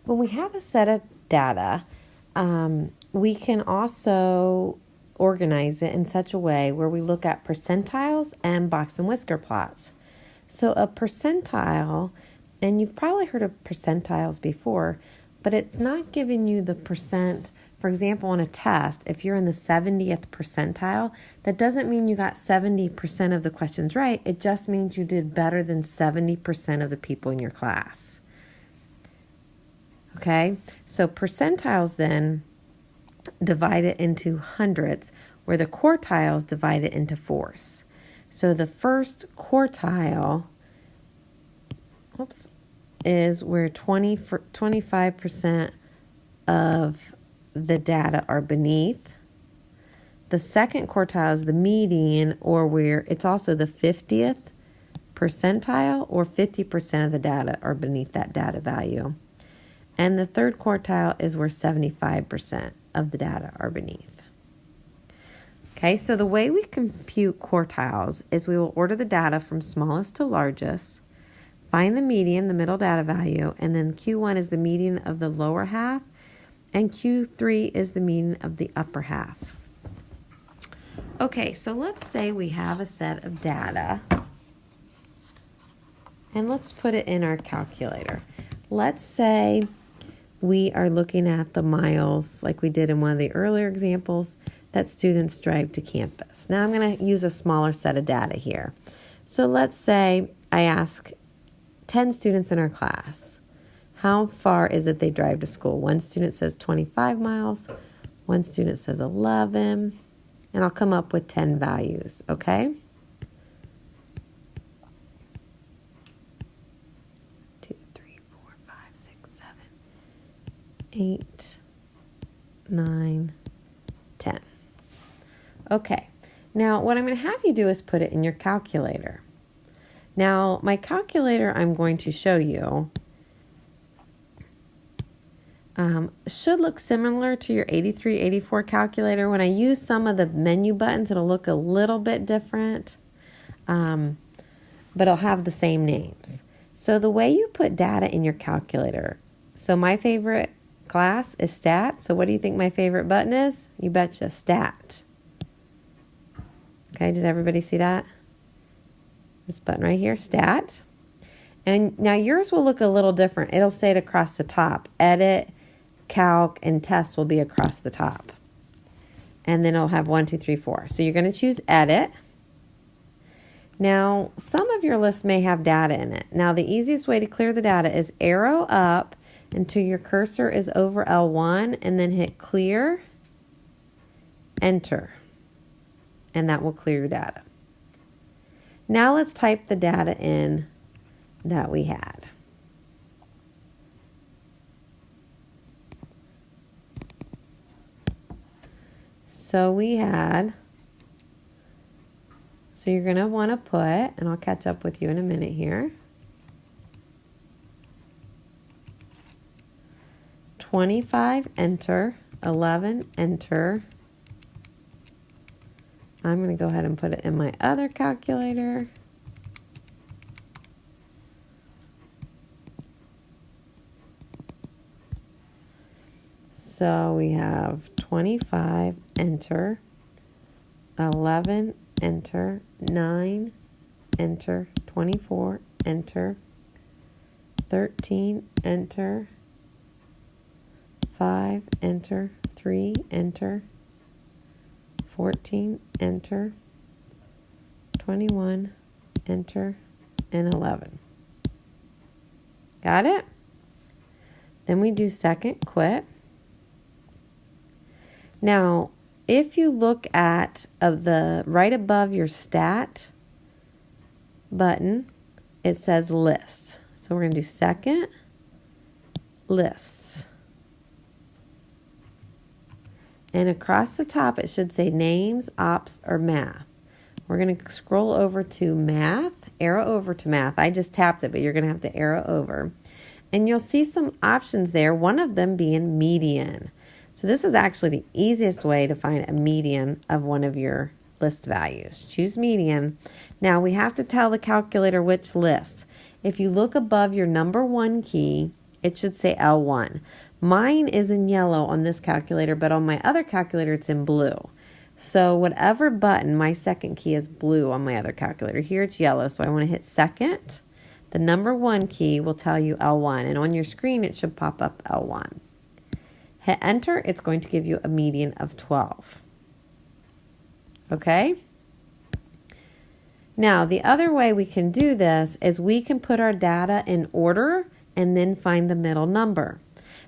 When we have a set of data, we can also organize it in such a way where we look at percentiles and box and whisker plots. So a percentile, and you've probably heard of percentiles before, but it's not giving you the percent. For example, on a test, if you're in the 70th percentile, that doesn't mean you got 70% of the questions right. It just means you did better than 70% of the people in your class. Okay, so percentiles then divide it into hundreds, where the quartiles divide it into fourths. So the first quartile, is where 25% of the data are beneath. The second quartile is the median, or where it's also the 50th percentile, or 50% of the data are beneath that data value. And the third quartile is where 75% of the data are beneath. Okay, so the way we compute quartiles is we will order the data from smallest to largest, find the median, the middle data value, and then Q1 is the median of the lower half, and Q3 is the median of the upper half. Okay, so let's say we have a set of data, and let's put it in our calculator. Let's say we are looking at the miles, like we did in one of the earlier examples, that students drive to campus. Now I'm going to use a smaller set of data here. So let's say I ask 10 students in our class, how far is it they drive to school? One student says 25 miles, one student says 11, and I'll come up with 10 values, okay? 2, 3, 4, 5, 6, 7, 8, 9, 10. Okay, now what I'm going to have you do is put it in your calculator. Now, my calculator I'm going to show you should look similar to your 8384 calculator. When I use some of the menu buttons, it'll look a little bit different, but it'll have the same names. So the way you put data in your calculator, so my favorite class is stat. So what do you think my favorite button is? You betcha, stat. Okay, did everybody see that? This button right here, stat. And now yours will look a little different. It'll say it across the top. Edit, calc, and test will be across the top. And then it'll have 1, 2, 3, 4. So you're going to choose edit. Now, some of your lists may have data in it. Now, the easiest way to clear the data is arrow up until your cursor is over L1 and then hit clear, enter. And that will clear your data. Now let's type the data in that we had. So we had, so you're going to want to put, and I'll catch up with you in a minute here, 25, enter, 11, enter. I'm going to go ahead and put it in my other calculator. So we have 25, enter, 11, enter, 9, enter, 24, enter, 13, enter, 5, enter, 3, enter, 14, enter, 21, enter, and 11. Got it? Then we do second quit. Now, if you look at the right above your stat button, it says list. So we're going to do second, lists. And across the top, it should say names, ops, or math. We're going to scroll over to math, arrow over to math. I just tapped it, but you're going to have to arrow over. And you'll see some options there, one of them being median. So this is actually the easiest way to find a median of one of your list values. Choose median. Now we have to tell the calculator which list. If you look above your number 1 key it should say L1. Mine is in yellow on this calculator, but on my other calculator, it's in blue. So whatever button, my second key is blue on my other calculator. Here it's yellow, so I want to hit second. The number 1 key will tell you L1, and on your screen, it should pop up L1. Hit enter, it's going to give you a median of 12. Okay? Now, the other way we can do this is we can put our data in order and then find the middle number.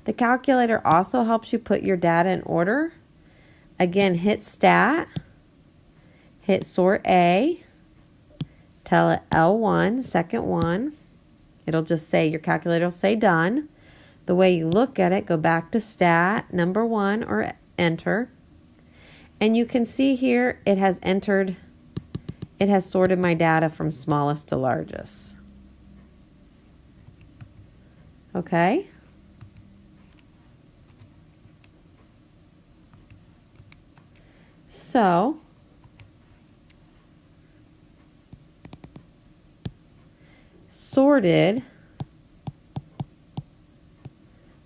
The calculator also helps you put your data in order. Again, hit stat, hit sort A, tell it L1, second one. It'll just say, your calculator will say done. The way you look at it, go back to stat, number 1, or enter. And you can see here it has entered, it has sorted my data from smallest to largest. Okay? So, sorted,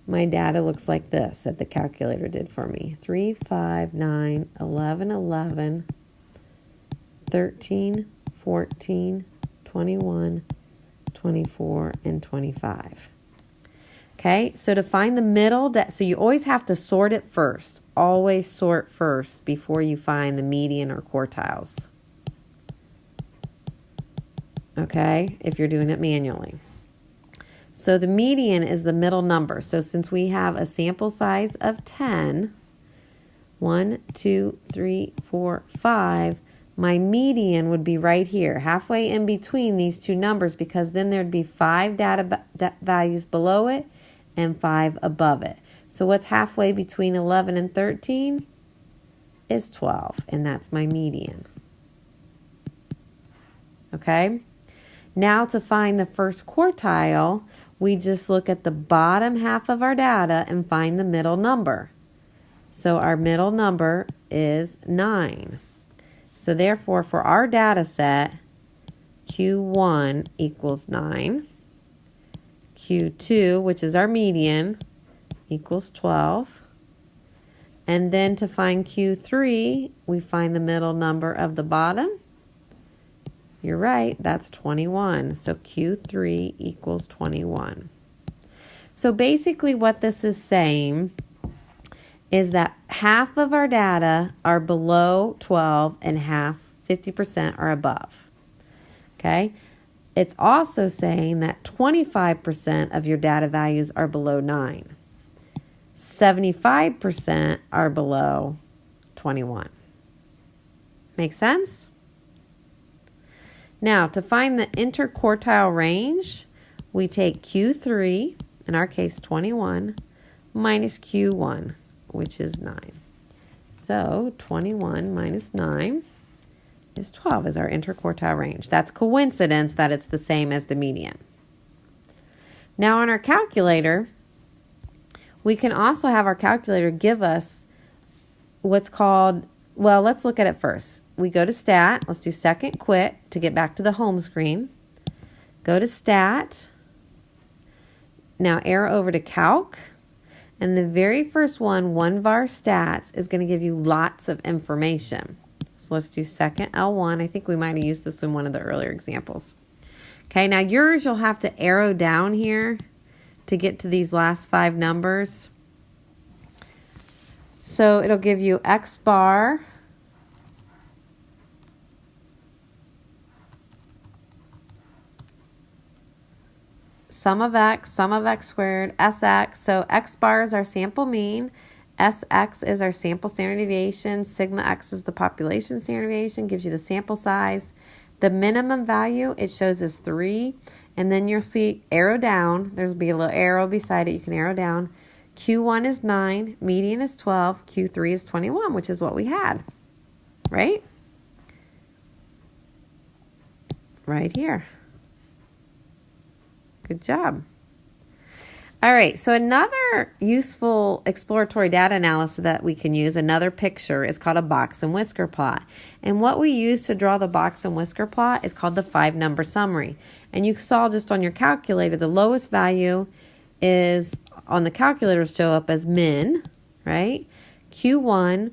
my data looks like this that the calculator did for me. 3, 5, 9, 11, 11, 13, 14, 21, 24, and 25. Okay, so to find the middle, so you always have to sort it first. Always sort first before you find the median or quartiles. Okay, if you're doing it manually. So the median is the middle number. So since we have a sample size of 10, 1, 2, 3, 4, 5, my median would be right here, halfway in between these two numbers, because then there'd be 5 data values below it and 5 above it. So what's halfway between 11 and 13 is 12, and that's my median. Okay? Now to find the first quartile, we just look at the bottom half of our data and find the middle number. So our middle number is 9. So therefore, for our data set, Q1 equals 9. Q2, which is our median, equals 12. And then to find Q3, we find the middle number of the bottom. You're right, that's 21. So Q3 equals 21. So basically what this is saying is that half of our data are below 12 and half, 50%, are above. Okay? It's also saying that 25% of your data values are below 9. 75% are below 21. Make sense? Now, to find the interquartile range, we take Q3, in our case 21, minus Q1, which is 9. So 21 minus 9 is 12 is our interquartile range. That's coincidence that it's the same as the median. Now on our calculator, we can also have our calculator give us what's called, well, let's look at it first. We go to stat, let's do second quit to get back to the home screen. Go to stat, now arrow over to calc, and the very first one var stats, is going to give you lots of information. So let's do second L1. I think we might have used this in one of the earlier examples. Okay, now yours you'll have to arrow down here to get to these last 5 numbers. So it'll give you X bar, sum of x squared, Sx. So x bar is our sample mean, Sx is our sample standard deviation, sigma x is the population standard deviation, gives you the sample size. The minimum value, it shows as 3, and then you'll see arrow down. There's be a little arrow beside it. You can arrow down. Q1 is 9, median is 12, Q3 is 21, which is what we had, right? Right here. Good job. All right, so another useful exploratory data analysis that we can use, another picture, is called a box and whisker plot. And what we use to draw the box and whisker plot is called the 5-number summary. And you saw just on your calculator, the lowest value is on the calculator show up as min, right? Q1,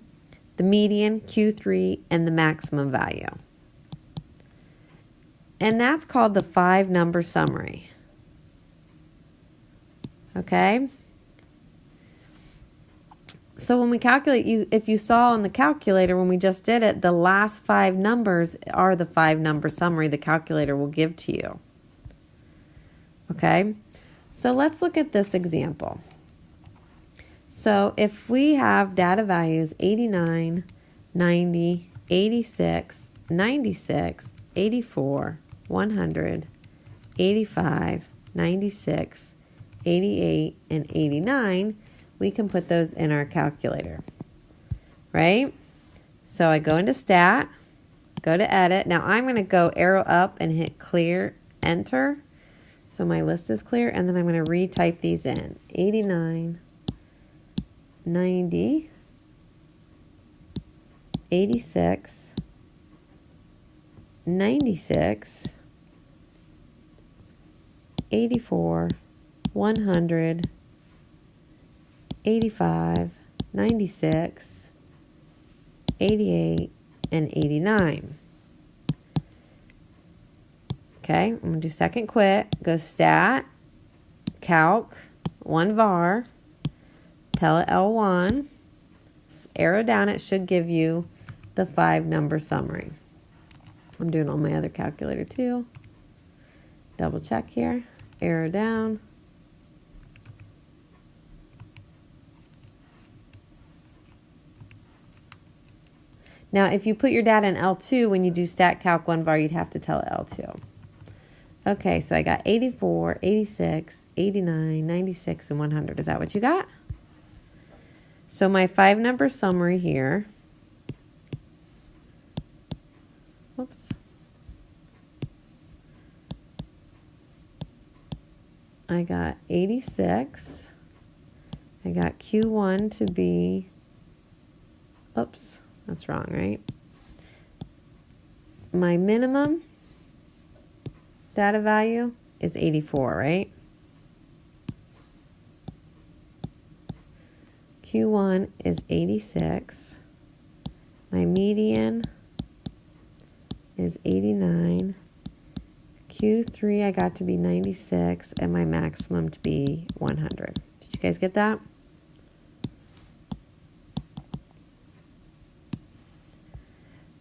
the median, Q3, and the maximum value. And that's called the 5-number summary. Okay? So when we calculate, if you saw on the calculator when we just did it, the last 5 numbers are the 5-number summary the calculator will give to you. Okay? So let's look at this example. So if we have data values 89, 90, 86, 96, 84, 100, 85, 96, 88, and 89, we can put those in our calculator, right? So I go into Stat, go to Edit. Now I'm going to go arrow up and hit Clear, Enter. So my list is clear, and then I'm going to retype these in. 89, 90, 86, 96, 84, 100, 85, 96, 88, and 89. Okay, I'm going to do second quit, go Stat, Calc, 1 var, tell it L1, arrow down, it should give you the 5-number summary. I'm doing on my other calculator too. Double check here, arrow down. Now, if you put your data in L2, when you do Stat Calc 1 var, you'd have to tell it L2. Okay, so I got 84, 86, 89, 96, and 100. Is that what you got? So my 5-number summary here, whoops, I got 86, I got Q1 to be, oops, that's wrong, right? My minimum data value is 84, right? Q1 is 86. My median is 89. Q3 I got to be 96, and my maximum to be 100. Did you guys get that?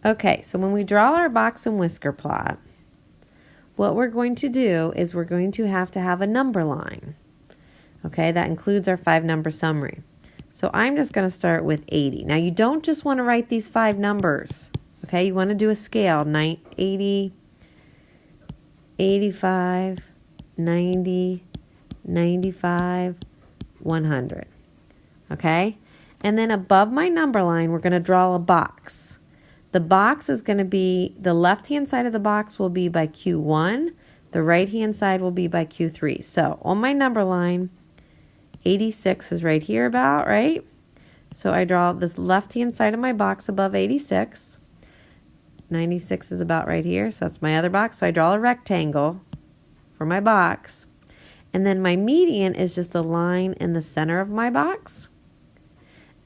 Okay, so when we draw our box and whisker plot, what we're going to do is we're going to have a number line. Okay, that includes our 5-number summary. So I'm just going to start with 80. Now you don't just want to write these 5 numbers. Okay, you want to do a scale, 80, 85, 90, 95, 100. Okay, and then above my number line, we're going to draw a box. The box is going to be, the left-hand side of the box will be by Q1. The right-hand side will be by Q3. So on my number line, 86 is right here about, right? So I draw this left-hand side of my box above 86. 96 is about right here, so that's my other box. So I draw a rectangle for my box. And then my median is just a line in the center of my box.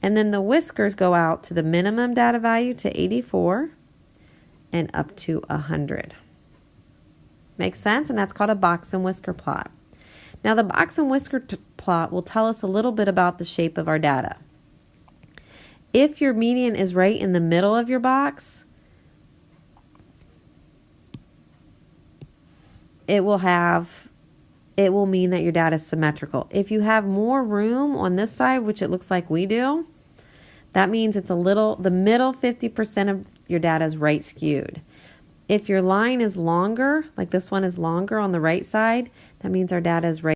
And then the whiskers go out to the minimum data value to 84 and up to 100. Makes sense? And that's called a box and whisker plot. Now the box and whisker plot will tell us a little bit about the shape of our data. If your median is right in the middle of your box, it will mean that your data is symmetrical. If you have more room on this side, which it looks like we do, that means it's the middle 50% of your data is right skewed. If your line is longer, like this one is longer on the right side, that means our data is right